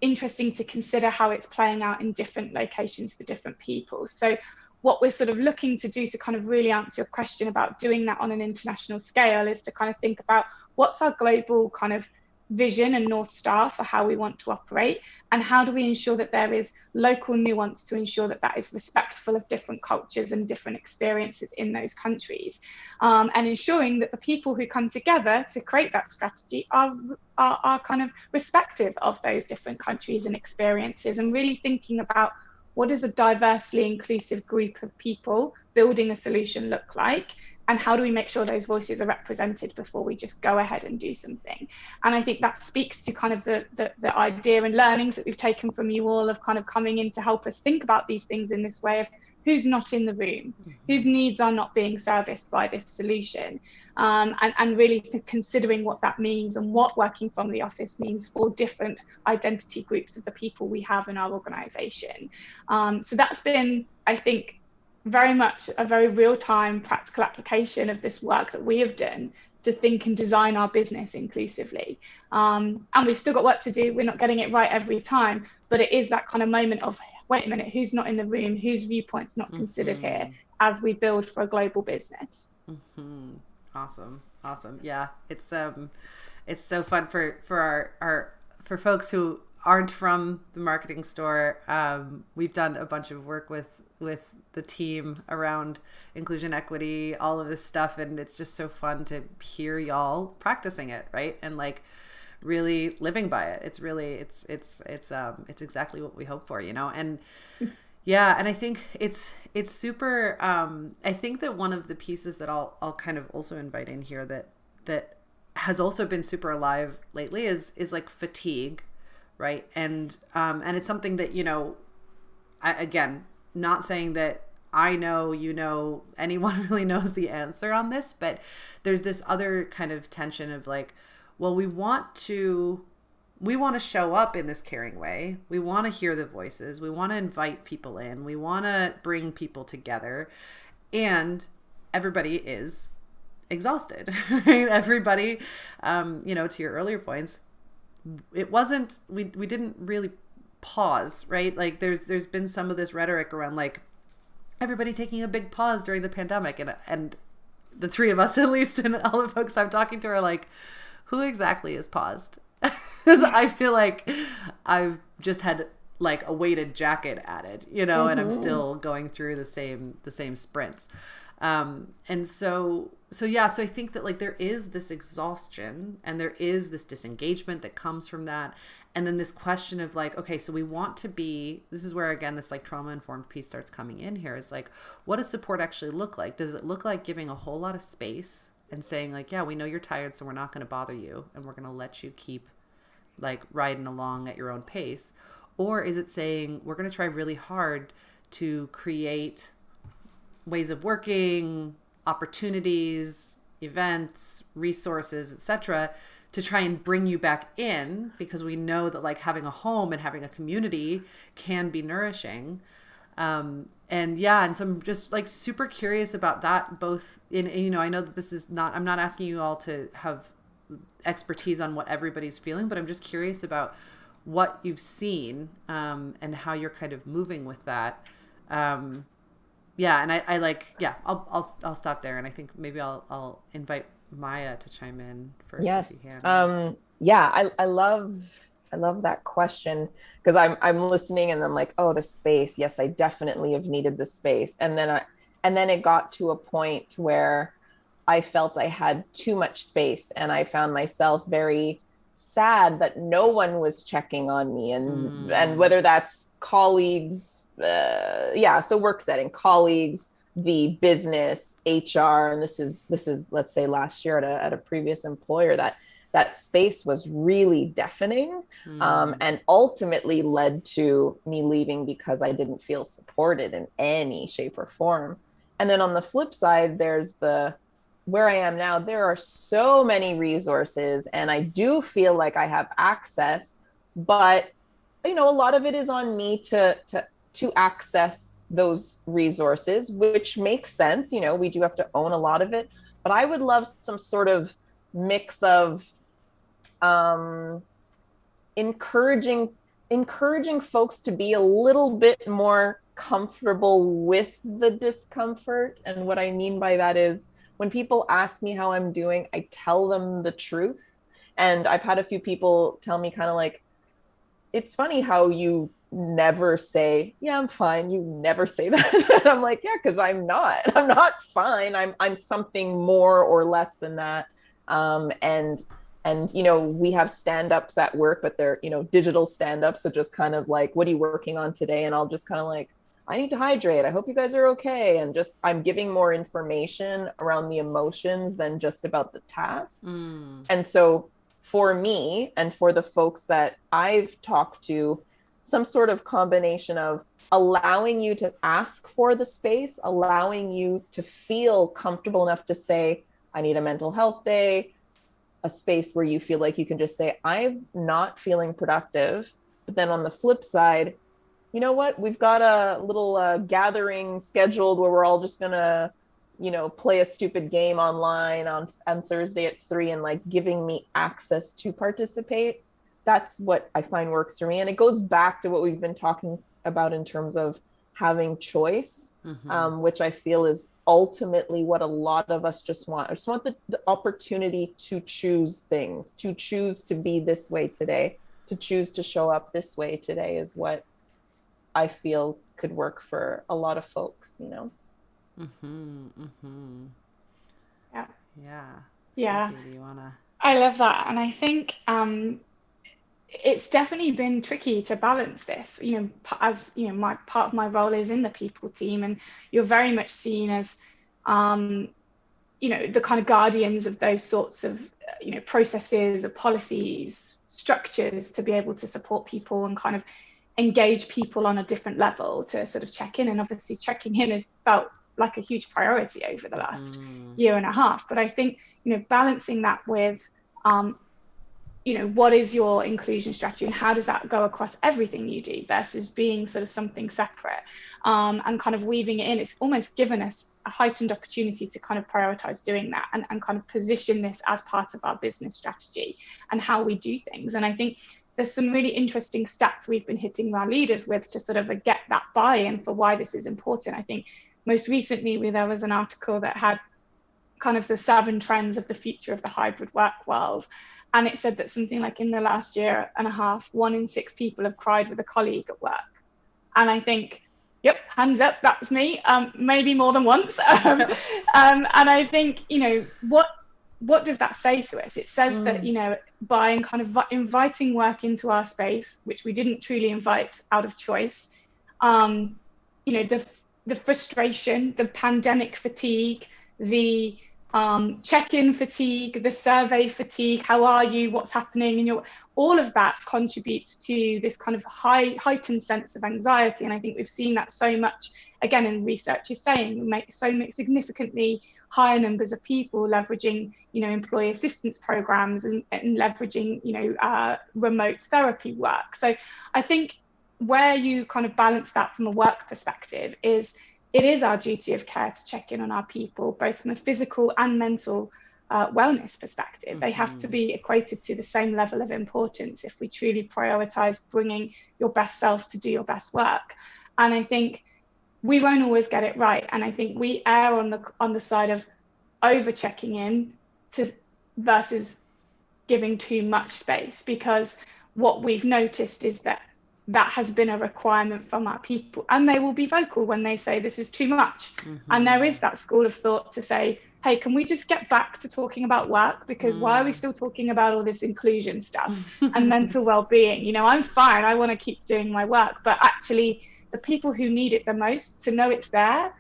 interesting to consider how it's playing out in different locations for different people. So what we're sort of looking to do to kind of really answer your question about doing that on an international scale is to kind of think about what's our global kind of vision and North Star for how we want to operate, and how do we ensure that there is local nuance to ensure that that is respectful of different cultures and different experiences in those countries, and ensuring that the people who come together to create that strategy are kind of respective of those different countries and experiences, and really thinking about what does a diversely inclusive group of people building a solution look like, and how do we make sure those voices are represented before we just go ahead and do something. And I think that speaks to kind of the idea and learnings that we've taken from you all of kind of coming in to help us think about these things in this way of who's not in the room, whose needs are not being serviced by this solution, and really considering what that means and what working from the office means for different identity groups of the people we have in our organization. So that's been, I think, very much a very real-time practical application of this work that we have done to think and design our business inclusively. And we've still got work to do. We're not getting it right every time, but it is that kind of moment of, wait a minute, who's not in the room? Whose viewpoint's not considered here as we build for a global business? Awesome. Yeah, it's so fun for our for folks who aren't from the marketing store. We've done a bunch of work with the team around inclusion, equity, all of this stuff, and it's just so fun to hear y'all practicing it, right? And like really living by it. It's really it's exactly what we hope for, you know. And yeah, and I think it's super. I think that one of the pieces that I'll kind of also invite in here that has also been super alive lately is like fatigue, right? And it's something that, you know, again, not saying that I know, you know, anyone really knows the answer on this, but there's this other kind of tension of like, well, we want to show up in this caring way. We want to hear the voices. We want to invite people in. We want to bring people together. And everybody is exhausted, right? Everybody, you know, to your earlier points, it wasn't, we didn't really pause, right? Like there's been some of this rhetoric around like everybody taking a big pause during the pandemic. And the three of us, at least, and all the folks I'm talking to are like, who exactly is paused? Because I feel like I've just had like a weighted jacket added, you know, and I'm still going through the same sprints. And so yeah, so I think that like there is this exhaustion and there is this disengagement that comes from that. And then this question of like, okay, so we want to be, this is where again, this like trauma informed piece starts coming in here, is like, what does support actually look like? Does it look like giving a whole lot of space and saying like, yeah, we know you're tired, so we're not going to bother you. And we're going to let you keep like riding along at your own pace? Or is it saying we're going to try really hard to create ways of working, opportunities, events, resources, etc., to try and bring you back in, because we know that like having a home and having a community can be nourishing. And yeah, and so I'm just like super curious about that, both in, you know, I know that this is not, I'm not asking you all to have expertise on what everybody's feeling, but I'm just curious about what you've seen, and how you're kind of moving with that. Yeah. And I like, yeah, I'll stop there. And I think maybe I'll invite Maya to chime in first. Yes. Yeah, I love that question, because I'm listening and I'm like, oh, the space. Yes, I definitely have needed the space. And then it got to a point where I felt I had too much space, and I found myself very sad that no one was checking on me, and whether that's colleagues, so work setting, colleagues, the business, HR, and this is let's say last year at a previous employer, that space was really deafening, and ultimately led to me leaving because I didn't feel supported in any shape or form. And then on the flip side, there's where I am now, there are so many resources and I do feel like I have access, but you know, a lot of it is on me to access those resources, which makes sense. You know, we do have to own a lot of it, but I would love some sort of mix of encouraging folks to be a little bit more comfortable with the discomfort. And what I mean by that is, when people ask me how I'm doing, I tell them the truth. And I've had a few people tell me kind of like, it's funny how you never say, yeah, I'm fine. You never say that. And I'm like, yeah, because I'm not fine. I'm something more or less than that. And you know, we have stand-ups at work, but they're, you know, digital stand-ups. So just kind of like, what are you working on today? And I'll just kind of like, I need to hydrate. I hope you guys are okay. And just, I'm giving more information around the emotions than just about the tasks. And so for me and for the folks that I've talked to, some sort of combination of allowing you to ask for the space, allowing you to feel comfortable enough to say, I need a mental health day, a space where you feel like you can just say, I'm not feeling productive. But then on the flip side, you know what? We've got a little gathering scheduled where we're all just going to play a stupid game online on Thursday at 3 and like giving me access to participate. That's what I find works for me. And it goes back to what we've been talking about in terms of having choice, which I feel is ultimately what a lot of us just want. I just want the opportunity to choose things, to choose to be this way today, to choose to show up this way today is what I feel could work for a lot of folks, Yeah. Yeah. Yeah. Suzi, do you wanna? I love that. And I think it's definitely been tricky to balance this, as my part of my role is in the people team, and you're very much seen as the kind of guardians of those sorts of processes or policies, structures, to be able to support people and kind of engage people on a different level to sort of check in. And obviously checking in has felt like a huge priority over the last year and a half. But I think balancing that with what is your inclusion strategy and how does that go across everything you do versus being sort of something separate, and kind of weaving it in. It's almost given us a heightened opportunity to kind of prioritize doing that and kind of position this as part of our business strategy and how we do things. And I think there's some really interesting stats we've been hitting our leaders with to sort of get that buy-in for why this is important. I think most recently there was an article that had kind of the 7 trends of the future of the hybrid work world. And it said that something like in the last year and a half, 1 in 6 people have cried with a colleague at work. And I think, yep, hands up, that's me, maybe more than once. And I think, what does that say to us? It says that, by kind of inviting work into our space, which we didn't truly invite out of choice, the frustration, the pandemic fatigue, the check-in fatigue, the survey fatigue, how are you, what's happening, and all of that contributes to this kind of heightened sense of anxiety. And I think we've seen that so much, again, in research is saying we make significantly higher numbers of people leveraging, employee assistance programs and leveraging, remote therapy work. So I think where you kind of balance that from a work perspective is it is our duty of care to check in on our people, both from a physical and mental wellness perspective. They have to be equated to the same level of importance if we truly prioritize bringing your best self to do your best work. And I think we won't always get it right. And I think we err on the side of over checking in versus giving too much space, because what we've noticed is that has been a requirement from our people, and they will be vocal when they say this is too much. And there is that school of thought to say, hey, can we just get back to talking about work, because why are we still talking about all this inclusion stuff and mental well-being? I'm fine, I want to keep doing my work, but actually the people who need it the most, to know it's there,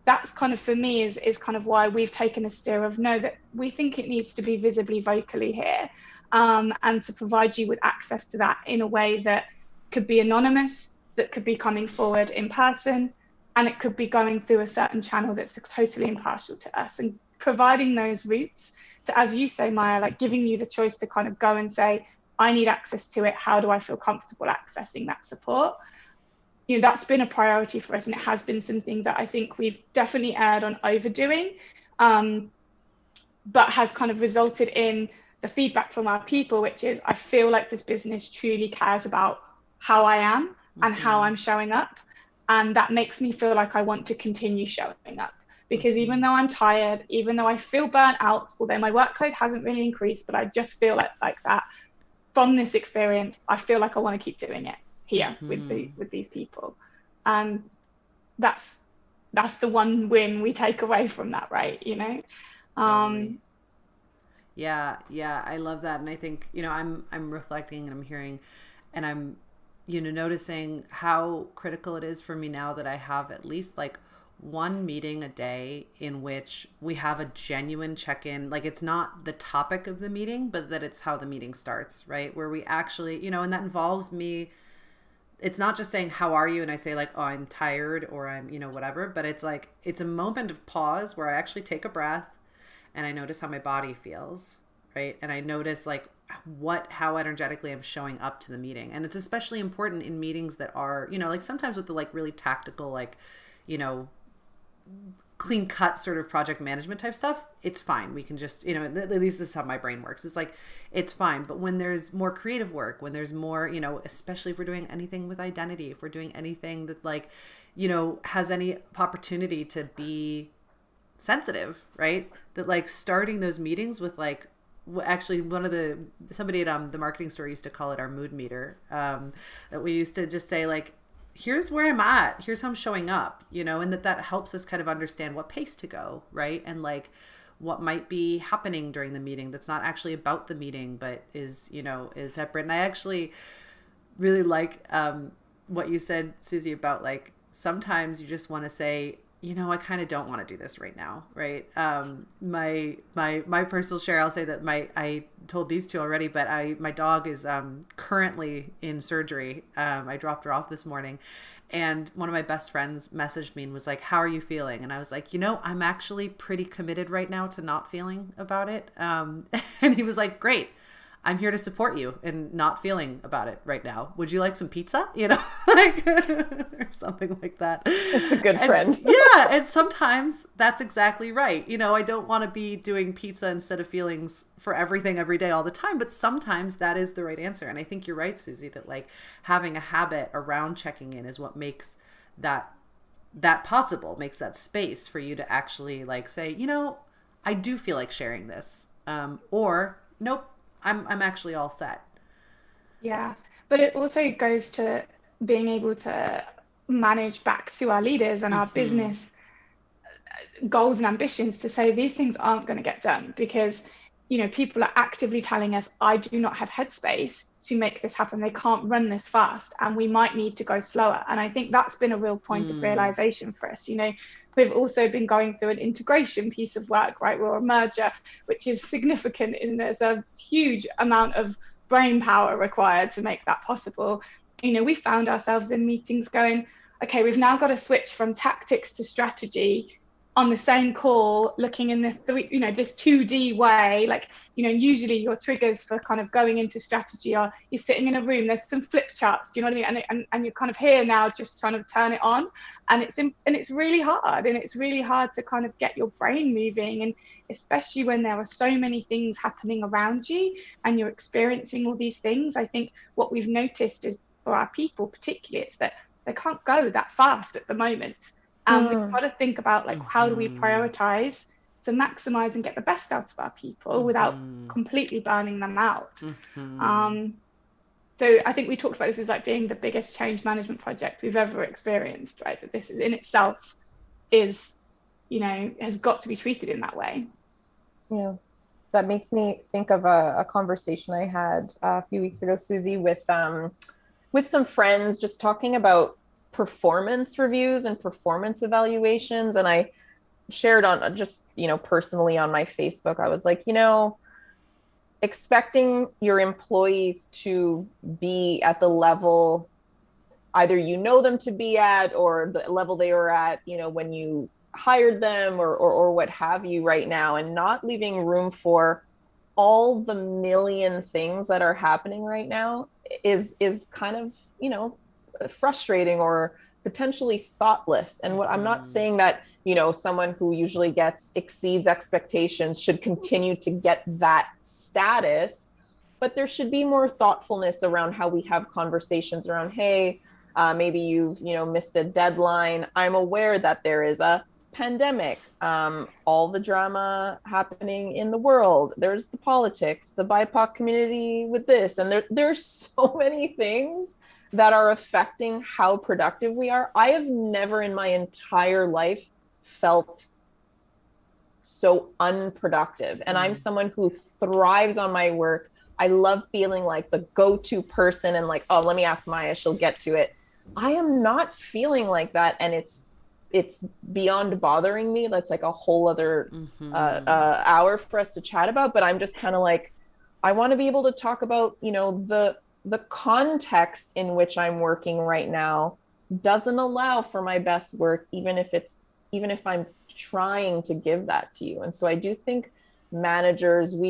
that's kind of, for me, is kind of why we've taken a steer of no, that we think it needs to be visibly vocally here, and to provide you with access to that in a way that could be anonymous, that could be coming forward in person, and it could be going through a certain channel that's totally impartial to us, and providing those routes to, as you say, Maya, like giving you the choice to kind of go and say, I need access to it. How do I feel comfortable accessing that support? That's been a priority for us, and it has been something that I think we've definitely erred on overdoing, but has kind of resulted in the feedback from our people, which is, I feel like this business truly cares about how I am and how I'm showing up. And that makes me feel like I want to continue showing up, because even though I'm tired, even though I feel burnt out, although my workload hasn't really increased, but I just feel like that from this experience, I feel like I want to keep doing it here with these people. And that's the one win we take away from that, right? Totally. Yeah, I love that. And I think, I'm reflecting and I'm hearing, and I'm noticing how critical it is for me now that I have at least like one meeting a day in which we have a genuine check-in. Like, it's not the topic of the meeting, but that it's how the meeting starts, right? Where we actually, and that involves me. It's not just saying, how are you? And I say like, oh, I'm tired, or I'm, whatever, but it's like, it's a moment of pause where I actually take a breath and I notice how my body feels, right? And I notice like how energetically I'm showing up to the meeting. And it's especially important in meetings that are, like sometimes with the like really tactical, like, clean cut sort of project management type stuff, it's fine. We can just, you know, at least this is how my brain works. It's like, it's fine. But when there's more creative work, when there's more, you know, especially if we're doing anything with identity, if we're doing anything that like, you know, has any opportunity to be sensitive, right? That like starting those meetings with like, actually somebody at the marketing store used to call it our mood meter, that we used to just say like, here's where I'm at, here's how I'm showing up, you know, and that helps us kind of understand what pace to go, right? And like what might be happening during the meeting that's not actually about the meeting, but is, you know, is separate. And I actually really like what you said, Suzi, about like, sometimes you just want to say, you know, I kind of don't want to do this right now, right? My personal share, I'll say that I told these two already, but my dog is currently in surgery. I dropped her off this morning, and one of my best friends messaged me and was like, "How are you feeling?" And I was like, "You know, I'm actually pretty committed right now to not feeling about it." And he was like, "Great. I'm here to support you in not feeling about it right now. Would you like some pizza?" You know, like, or something like that. It's a good friend. Yeah. And sometimes that's exactly right. You know, I don't want to be doing pizza instead of feelings for everything every day all the time, but sometimes that is the right answer. And I think you're right, Suzi, that like having a habit around checking in is what makes that possible, makes that space for you to actually like say, you know, I do feel like sharing this, or nope, I'm actually all set. Yeah, but it also goes to being able to manage back to our leaders and our business goals and ambitions to say these things aren't going to get done because, you know, people are actively telling us, I do not have headspace to make this happen. They can't run this fast and we might need to go slower. And I think that's been a real point of realization for us. You know, we've also been going through an integration piece of work, right? We're a merger, which is significant, and there's a huge amount of brain power required to make that possible. You know, we found ourselves in meetings going, okay, we've now got to switch from tactics to strategy on the same call, looking in this this 2D way. Like, you know, usually your triggers for kind of going into strategy are you're sitting in a room, there's some flip charts, do you know what I mean? And you're kind of here now just trying to turn it on, and it's really hard, and it's really hard to kind of get your brain moving, and especially when there are so many things happening around you and you're experiencing all these things. I think what we've noticed is for our people particularly, it's that they can't go that fast at the moment. And we've got to think about like, how do we prioritize to maximize and get the best out of our people without completely burning them out? So I think we talked about this as like being the biggest change management project we've ever experienced, right? That this is in itself is, you know, has got to be treated in that way. Yeah. That makes me think of a conversation I had a few weeks ago, Suzi, with some friends, just talking about performance reviews and performance evaluations. And I shared on just, you know, personally on my Facebook, I was like, you know, expecting your employees to be at the level either you know them to be at, or the level they were at, you know, when you hired them, or what have you right now, and not leaving room for all the million things that are happening right now is kind of, you know, frustrating or potentially thoughtless. And what I'm not saying that, you know, someone who usually exceeds expectations should continue to get that status, but there should be more thoughtfulness around how we have conversations around, hey, maybe you've, you know, missed a deadline. I'm aware that there is a pandemic, all the drama happening in the world. There's the politics, the BIPOC community with this, and there's so many things that are affecting how productive we are. I have never in my entire life felt so unproductive. And I'm someone who thrives on my work. I love feeling like the go-to person and like, oh, let me ask Maya, she'll get to it. I am not feeling like that. And it's beyond bothering me. That's like a whole other hour for us to chat about. But I'm just kind of like, I want to be able to talk about, you know, the context in which I'm working right now doesn't allow for my best work, even if I'm trying to give that to you. And so I do think we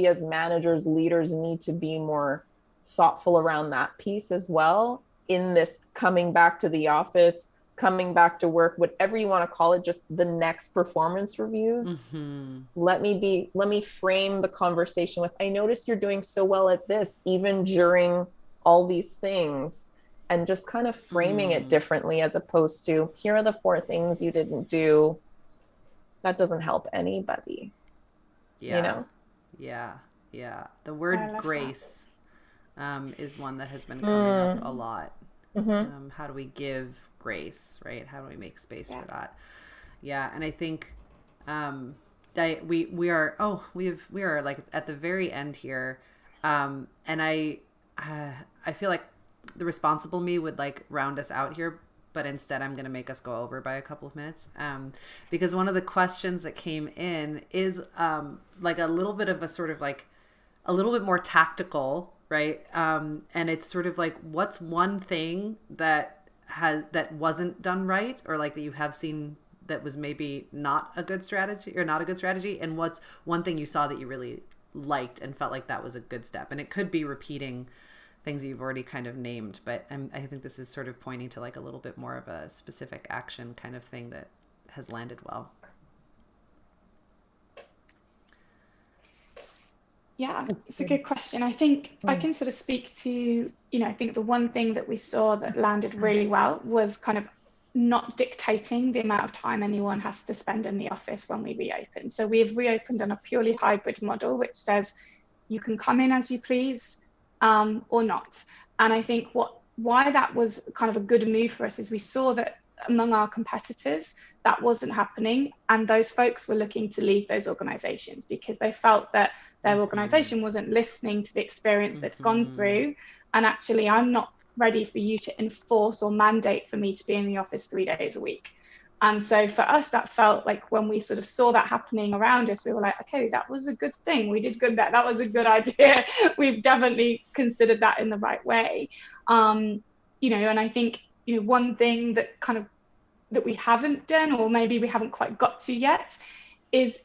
as managers, leaders, need to be more thoughtful around that piece as well, in this coming back to the office, coming back to work, whatever you want to call it, just the next performance reviews. Let me frame the conversation with, I noticed you're doing so well at this, even during all these things, and just kind of framing it differently, as opposed to, here are the 4 things you didn't do. That doesn't help anybody. Yeah. You know? Yeah. The word grace is one that has been coming up a lot. How do we give grace, right? How do we make space for that? Yeah. And I think we are like at the very end here. And I feel like the responsible me would like round us out here, but instead I'm going to make us go over by a couple of minutes. Because one of the questions that came in is like a little bit of a sort of like a little bit more tactical, right? And it's sort of like, what's one thing that wasn't done right, or like that you have seen that was maybe not a good strategy, and what's one thing you saw that you really liked and felt like that was a good step? And it could be repeating things you've already kind of named, but I think this is sort of pointing to like a little bit more of a specific action kind of thing that has landed well. Yeah, it's a good question. I think I can sort of speak to, I think the one thing that we saw that landed really well was kind of not dictating the amount of time anyone has to spend in the office when we reopen. So we've reopened on a purely hybrid model, which says you can come in as you please or not. And I think why that was kind of a good move for us is we saw that among our competitors, that wasn't happening. And those folks were looking to leave those organizations because they felt that their organization wasn't listening to the experience they'd gone through. And actually, I'm not ready for you to enforce or mandate for me to be in the office 3 days a week. And so for us, that felt like when we sort of saw that happening around us, we were like, okay, that was a good thing. We did good. That was a good idea. We've definitely considered that in the right way. And I think, one thing that kind of that we haven't done, or maybe we haven't quite got to yet, is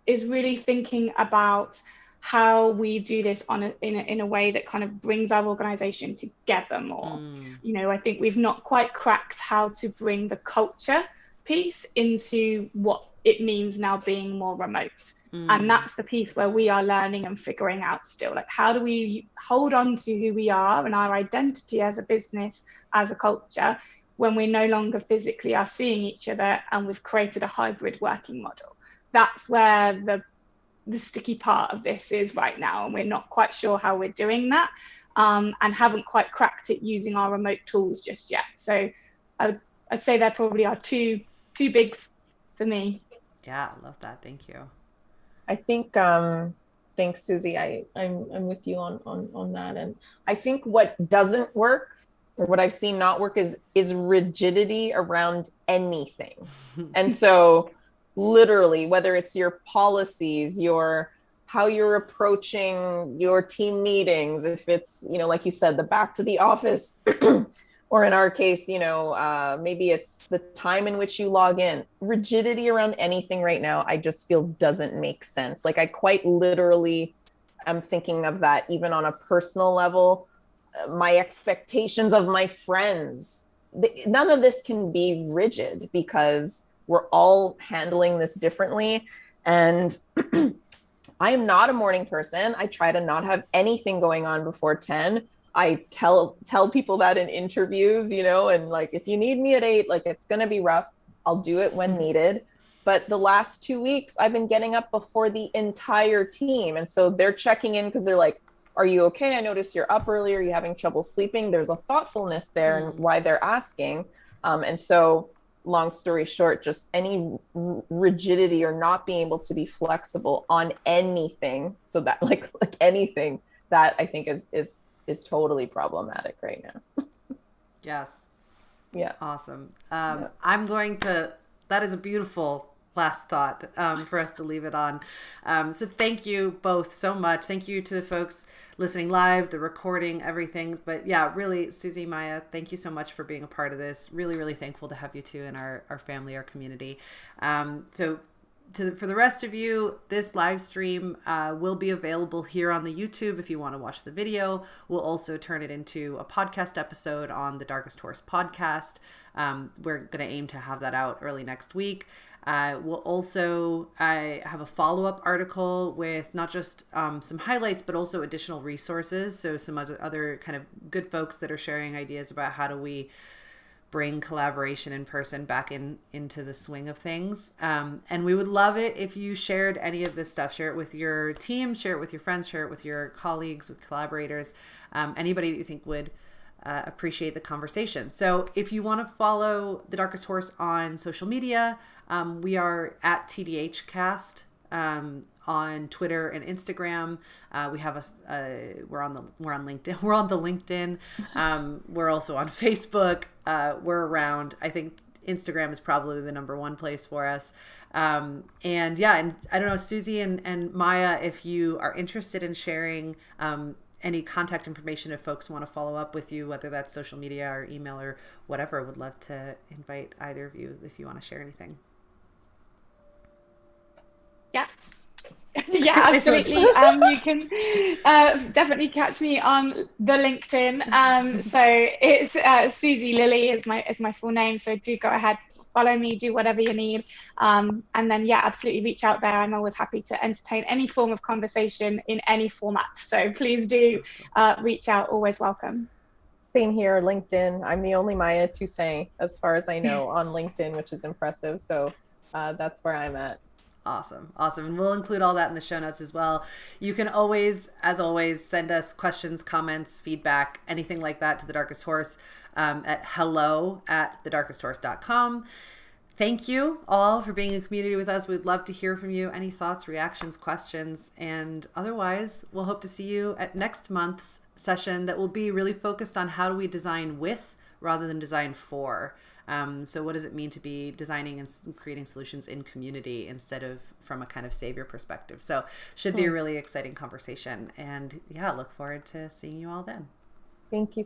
really thinking about how we do this in a way that kind of brings our organization together more. I think we've not quite cracked how to bring the culture piece into what it means now being more remote. And that's the piece where we are learning and figuring out still, like, how do we hold on to who we are and our identity as a business, as a culture, when we no longer physically are seeing each other and we've created a hybrid working model. That's where the sticky part of this is right now, and we're not quite sure how we're doing that, and haven't quite cracked it using our remote tools just yet. So I'd say there probably are two bigs for me. Yeah, I love that. Thank you. I think thanks, Suzi. I'm with you on that. And I think what doesn't work, or what I've seen not work, is rigidity around anything. And so literally, whether it's your policies, how you're approaching your team meetings, if it's, like you said, the back to the office, or in our case, maybe it's the time in which you log in. Rigidity around anything right now, I just feel doesn't make sense. Like, I quite literally am thinking of that even on a personal level. My expectations of my friends, none of this can be rigid because we're all handling this differently. And I am not a morning person. I try to not have anything going on before 10. I tell people that in interviews, and like, if you need me at 8, like, it's going to be rough, I'll do it when needed. But the last 2 weeks, I've been getting up before the entire team. And so they're checking in because they're like, are you okay? I noticed you're up early. Are you having trouble sleeping? There's a thoughtfulness there and why they're asking. And so long story short, just any rigidity or not being able to be flexible on anything. So that like anything, that I think is totally problematic right now. Yes. Yeah. Awesome. Yeah. That is a beautiful last thought for us to leave it on. So thank you both so much. Thank you to the folks listening live, the recording, everything. But yeah, really, Suzi, Maya, thank you so much for being a part of this. Really, really thankful to have you two in our family, our community. So for the rest of you, this live stream will be available here on the YouTube if you want to watch the video. We'll also turn it into a podcast episode on the Darkest Horse podcast. We're going to aim to have that out early next week. We'll also have a follow-up article with not just some highlights, but also additional resources. So some other kind of good folks that are sharing ideas about how do we bring collaboration in person back into the swing of things. And we would love it if you shared any of this stuff. Share it with your team, share it with your friends, share it with your colleagues, with collaborators, anybody that you think would appreciate the conversation. So if you want to follow The Darkest Horse on social media, we are at TDH Cast on Twitter and Instagram. We have we're on LinkedIn. We're on the LinkedIn. We're also on Facebook. We're around. I think Instagram is probably the number one place for us. And I don't know, Suzi and Maya, if you are interested in sharing any contact information, if folks want to follow up with you, whether that's social media or email or whatever, would love to invite either of you if you want to share anything. Yeah. Yeah, absolutely. You can definitely catch me on the LinkedIn. So it's Suzi Lilley is my full name. So do go ahead, follow me, do whatever you need. And then, yeah, absolutely reach out there. I'm always happy to entertain any form of conversation in any format. So please do reach out, always welcome. Same here, LinkedIn. I'm the only Maya Toussaint, as far as I know, on LinkedIn, which is impressive. So that's where I'm at. Awesome. And we'll include all that in the show notes as well. You can always, as always, send us questions, comments, feedback, anything like that to The Darkest Horse at hello@thedarkesthorse.com. Thank you all for being in community with us. We'd love to hear from you. Any thoughts, reactions, questions, and otherwise, we'll hope to see you at next month's session that will be really focused on how do we design with rather than design for. So what does it mean to be designing and creating solutions in community instead of from a kind of savior perspective? So should be a really exciting conversation. And yeah, look forward to seeing you all then. Thank you.